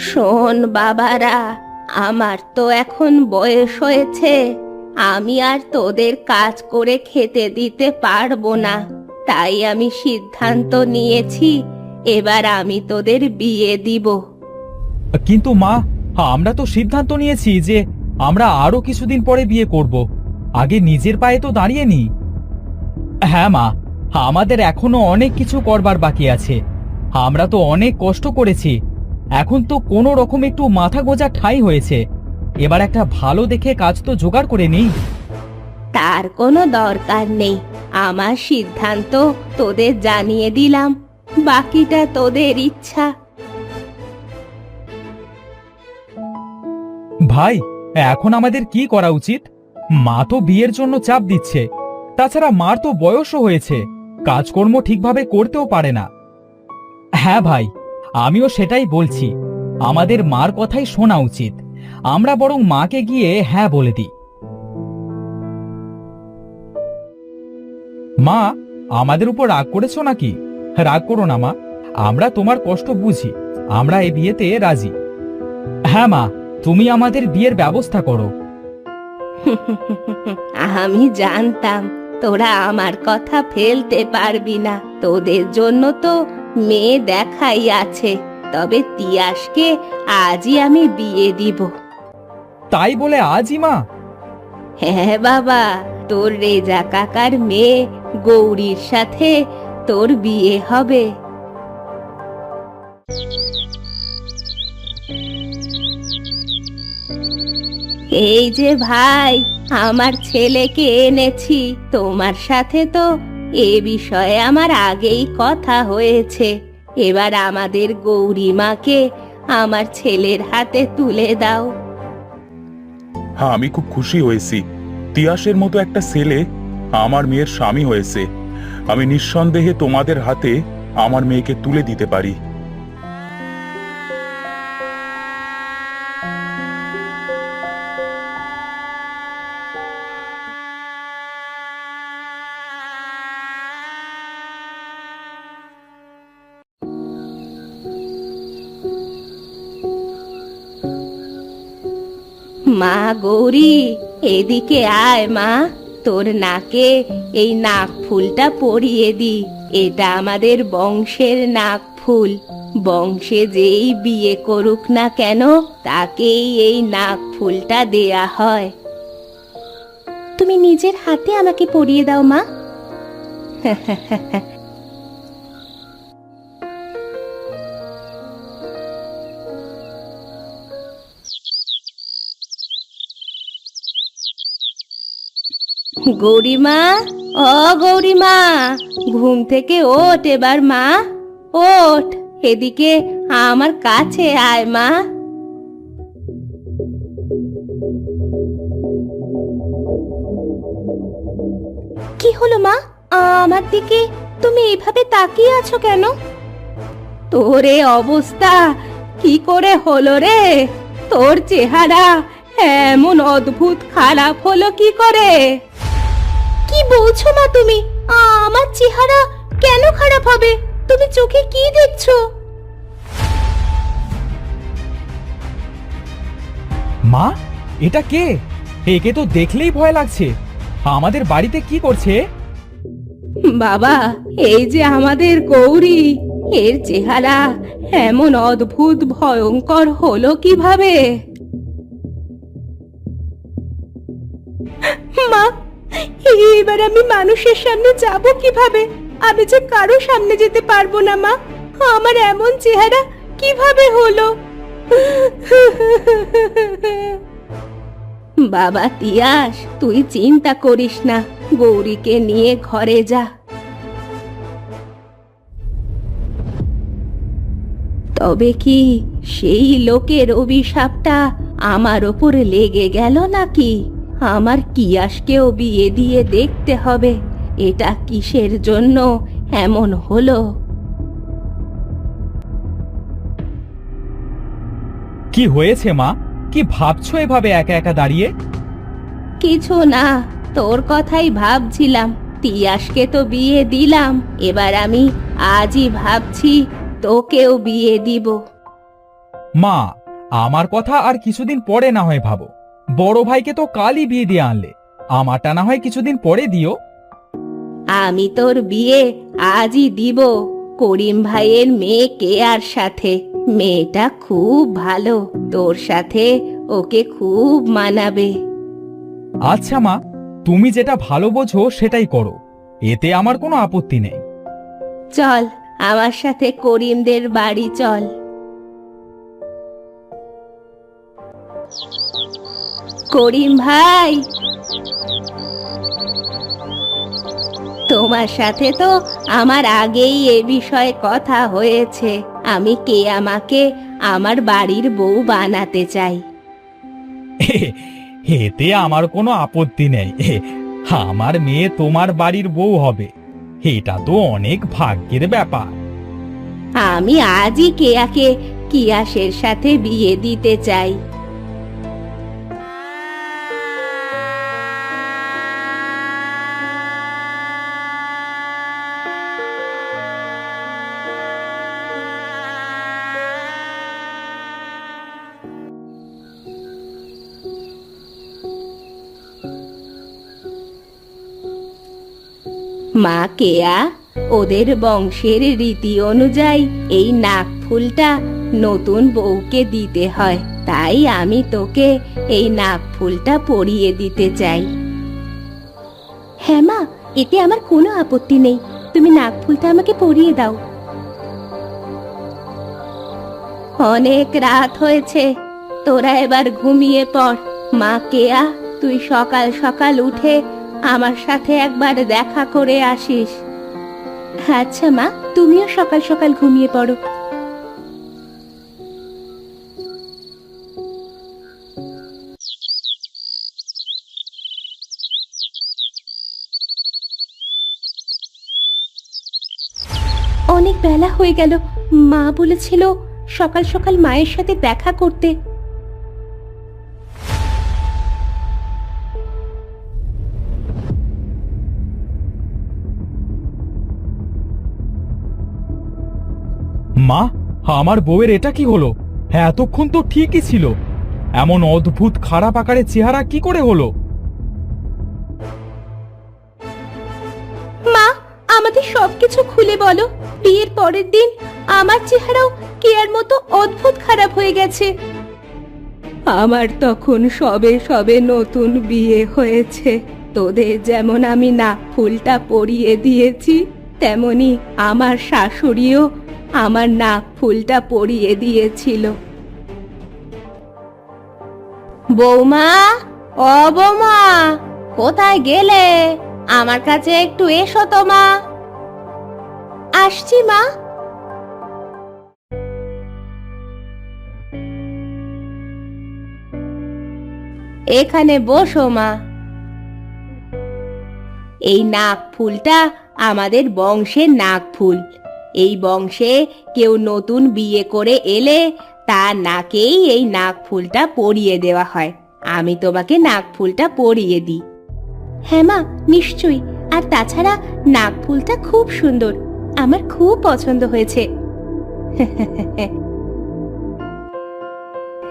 শোন বাবারা, আমার তো এখন বয়স হয়েছে, আমি আর তোদের কাজ করে খেতে দিতে পারবো না। তাই আমি সিদ্ধান্ত নিয়েছি, এবার আমি তোদের বিয়ে দিব। কিন্তু মা, আমরা তো সিদ্ধান্ত নিয়েছি যে আমরা আরো কিছুদিন পরে বিয়ে করব। আগে নিজের পায়ে তো দাঁড়িয়ে নি। হ্যাঁ মা, আমাদের এখনো অনেক কিছু করবার বাকি আছে। আমরা তো অনেক কষ্ট করেছি, এখন তো কোনো রকম একটু মাথা গোঁজা ঠাঁই হয়েছে। এবার একটা ভালো দেখে কাজ তো জোগাড় করে নিই। তার কোনো দরকার নেই, আমার সিদ্ধান্ত তোদের জানিয়ে দিলাম, বাকিটা তোদের ইচ্ছা। ভাই, এখন আমাদের কি করা উচিত? মা তো বিয়ের জন্য চাপ দিচ্ছে, তাছাড়া মার তো বয়সও হয়েছে, কাজকর্ম ঠিকভাবে করতেও পারে না। হ্যাঁ ভাই, আমিও সেটাই বলছি, আমাদের মার কথাই শোনা উচিত। আমরা বরং মাকে গিয়ে হ্যাঁ বলে দিই। মা, আমাদের উপর রাগ করেছো নাকি? রাগ করো না মা, আমরা তোমার কষ্ট বুঝি, আমরা এই বিয়েতে রাজি। হ্যাঁ মা, তুমি আমাদের বিয়ের ব্যবস্থা করো। আমি জানতাম তোরা আমার কথা ফেলতে পারবি না, তোদের জন্য তো মেয়ে দেখাই আছে, তবে তিয়াসকে আজই আমি বিয়ে দিব। তাই বলে আজই মা? হ্যাঁ বাবা, তোর রেজা কাকার মেয়ে গৌরীর সাথে তোর বিয়ে হবে। এই যে ভাই, আমার ছেলেকে এনেছি তোমার সাথে, তো এ বিষয়ে আমার আগেই কথা হয়েছে। এবার আমাদের গৌরীমাকে আমার ছেলের হাতে তুলে দাও। হ্যাঁ, আমি খুব খুশি হয়েছি। তিয়াসের মতো একটা ছেলে আমার মেয়ের স্বামী হয়েছে। আমি নিঃসন্দেহে তোমাদের হাতে আমার মেয়েকে তুলে দিতে পারি। মা গৌরী, এদিকে আয় মা, তোর নাকে এই নাক ফুলটা পরিয়ে দি। এটা আমাদের বংশের নাক ফুল, বংশে যেই বিয়ে করুক না কেন তাকেই এই নাক ফুলটা দেয়া হয়। তুমি নিজের হাতে আমাকে পরিয়ে দাও মা। গৌরীমা, ও গৌরীমা, ঘুম থেকে ওঠ এবার মা, ওঠ, এদিকে আমার কাছে আয় মা। কি হলো মা, আমার দিকে তুমি এভাবে তাকিয়ে আছো কেন? তোর এ অবস্থা কি করে হলো রে? তোর চেহারা এমন অদ্ভুত খারাপ হলো কি করে? কি বলছো মা তুমি? আমার চেহারা কেন খারাপ হবে? তুমি চোখে কি দেখছো? মা, এটা কে? একে তো দেখলেই ভয় লাগছে। আমাদের বাড়িতে কি করছে? বাবা, এই যে আমাদের গৌরী, এর চেহারা এমন অদ্ভুত ভয়ঙ্কর হলো কিভাবে? মা, এবার আমি মানুষের সামনে যাব কিভাবে? আমি যে কারো সামনে যেতে পারবো না মা, আমার এমন চেহারা কিভাবে হলো? বাবা তিয়াস, তুই চিন্তা করিস না, গৌরীকে নিয়ে ঘরে যা। তবে কি সেই লোকের অভিশাপটা আমার ওপর লেগে গেল নাকি? আমার কিয়াসকেও বিয়ে দিয়ে দেখতে হবে এটা কিসের জন্য এমন হলো। কি হয়েছে মা? কি ভাবছো এভাবে একা একা দাঁড়িয়ে? কিছু না, তোর কথাই ভাবছিলাম। তিয়াসকে তো বিয়ে দিলাম, এবার আমি আজই ভাবছি তোকেও বিয়ে দিব। মা, আমার কথা আর কিছুদিন পরে না হয় ভাবো। বড় ভাইকে তো কালই বিয়ে দিয়ে আনলে, আমারটা না হয় কিছুদিন পরে দিও। আমি তোর বিয়ে আজই দিব করিম ভাইয়ের মেয়ে কেয়ার সাথে। মেয়েটা খুব ভালো, তোর সাথে ওকে খুব মানাবে। আচ্ছা মা, তুমি যেটা ভালো বোঝো সেটাই করো, এতে আমার কোনো আপত্তি নেই। চল আমার সাথে করিমদের বাড়ি চল। করিম ভাই, তোমার সাথে তো আমার আগেই এ বিষয়ে কথা হয়েছে। আমি আমাকে আমার বাড়ির বউ বানাতে চাই। এতে আমার কোনো আপত্তি নেই। আমার মেয়ে তোমার বাড়ির বউ হবে, এটা তো অনেক ভাগ্যের ব্যাপার। আমি আজই কেয়াকে কিয়াসের সাথে বিয়ে দিতে চাই। মা কেয়া, ওদের বংশের রীতি অনুযায়ী এই নাক ফুলটা নতুন বউকে দিতে হয়, তাই আমি তোকে এই নাক ফুলটা পরিয়ে দিতে চাই। হ্যাঁ মা, এতে আমার কোনো আপত্তি নেই, তুমি নাক ফুলটা আমাকে পরিয়ে দাও। অনেক রাত হয়েছে, তোরা এবার ঘুমিয়ে পড়। মা কেয়া, তুই সকাল সকাল উঠে আমার সাথে একবার দেখা করে আসিস। আচ্ছা মা, তুমিও সকাল সকাল ঘুমিয়ে পড়ো। অনেক বেলা হয়ে গেল, মা বলেছিল সকাল সকাল মায়ের সাথে দেখা করতে। মা, আমার বউয়ের এটা কি হলো? হ্যাঁ, এতক্ষণ তো ঠিকই ছিল, এমন অদ্ভুত খারাপ আকারের চেহারা কি করে হলো? মা, আমাদের সবকিছু খুলে বলো। বিয়ের পরের দিন আমার চেহারাও কেয়ার মতো অদ্ভুত খারাপ হয়ে গেছে। আমার তখন সবে সবে নতুন বিয়ে হয়েছে। তোদের যেমন আমি নাক ফুলটা পরিয়ে দিয়েছি, তেমনি আমার শাশুড়িও আমার নাক ফুলটা পরিয়ে দিয়েছিল। বৌমা, ও বৌমা, কোথায় গেলে? আমার কাছে একটু এসো তো মা। আসছি মা। এখানে বসো মা। এই নাক ফুলটা আমাদের বংশের নাক ফুল। এই বংশে কেউ নতুন বিয়ে করে এলে তার নাকেই এই নাক ফুলটা পরিয়ে দেওয়া হয়। আমি তোমাকে নাক ফুলটা পরিয়ে দিই। হ্যাঁ মা, নিশ্চয়ই। আর তাছাড়া নাক ফুলটা খুব সুন্দর, আমার খুব পছন্দ হয়েছে।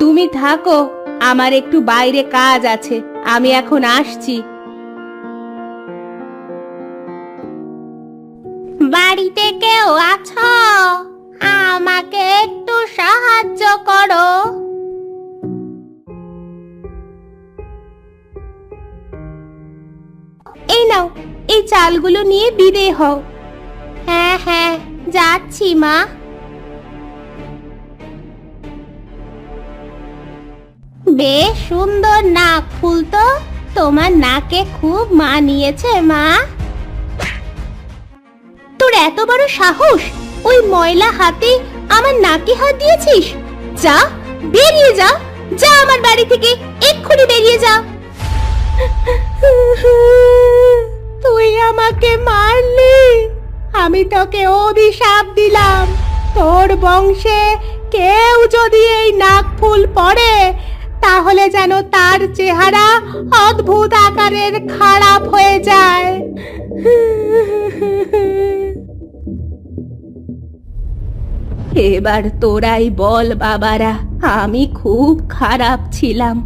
তুমি থাকো, আমার একটু বাইরে কাজ আছে, আমি এখন আসছি। বাড়িতে কেউ আছো? আমাকে একটু সাহায্য করো। এই নাও, এই চালগুলো নিয়ে বিদেয় হও। হ্যাঁ হ্যাঁ, যাচ্ছি মা। বেশ সুন্দর নাক ফুল তো, তোমার নাকে খুব মানিয়েছে মা। তোর এত বড় সাহস, ওই ময়লা হাতে আমার নাকে হাত দিয়েছিস? যা, বেরিয়ে যা, যা আমার বাড়ি থেকে, এক্ষুনি বেরিয়ে যা। তুই আমাকে মারলি, আমি তোকে অভিশাপ দিলাম। তোর বংশে কেউ যদি এই নাক ফুল পরে, তাহলে যেন তার চেহারা অদ্ভুত আকারের খারাপ হয়ে যায়। এবার তোরাই বল বাবারা, আমি খুব খারাপ ছিলাম,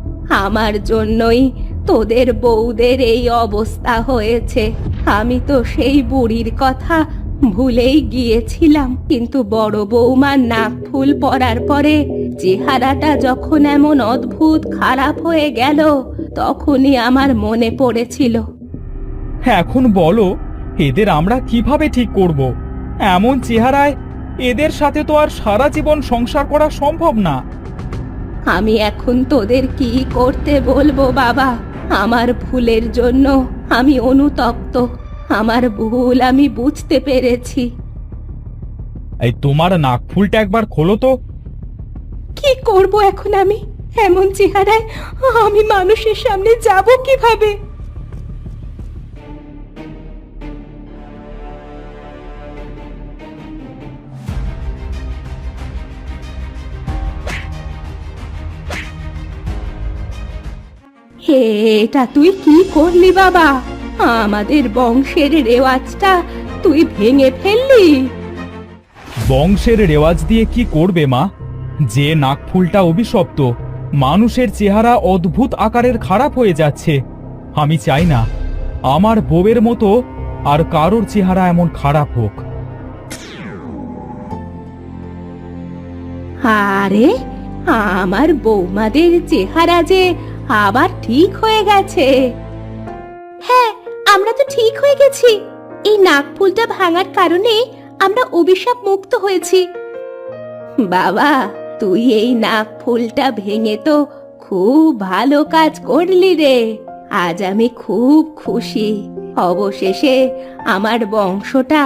আমার জন্যই তোদের বউদের এই অবস্থা হয়েছে। আমি তো সেই বুড়ির কথা ভুলেই গিয়েছিলাম, কিন্তু বড় বৌমার নাক ফুল পরার পরে চেহারাটা যখন এমন অদ্ভুত খারাপ হয়ে গেল, তখনই আমার মনে পড়েছিল। এখন বলো, এদের আমরা কিভাবে ঠিক করব? এমন চেহারায় এদের সাথে তো আর সারা জীবন সংসার করা সম্ভব না। আমি এখন তোদের কি করতে বলবো বাবা? আমার ভুলের জন্য আমি অনুতপ্ত, আমার ভুল আমি বুঝতে পেরেছি। এই তোমার নাক ফুলটা একবার খোলো তো। কি করব এখন আমি? এমন চেহারায় আমি মানুষের সামনে যাব কিভাবে? এটা তুই কি করলি বাবা? আমাদের বংশের রেওয়াজটা তুই ভেঙে ফেললি। বংশের রেওয়াজ দিয়ে কি করবে মা? যে নাকফুলটা অভিশপ্ত, মানুষের চেহারা অদ্ভুত আকারের খারাপ হয়ে যাচ্ছে। আমি চাই না আমার বউয়ের মতো আর কারোর চেহারা এমন খারাপ হোক। আরে, আমার বৌমাদের চেহারা যে আবার ঠিক হয়ে গেছে। হ্যাঁ, আমরা তো ঠিক হয়ে গেছি। এই নাকফুলটা ভাঙার কারণে আমরা অভিশাপ মুক্ত হয়েছি। বাবা, তুই এই নাকফুলটা ভেঙে তো খুব ভালো কাজ করলি রে। আজ আমি খুব খুশি, অবশেষে আমার বংশটা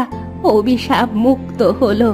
অভিশাপ মুক্ত হলো।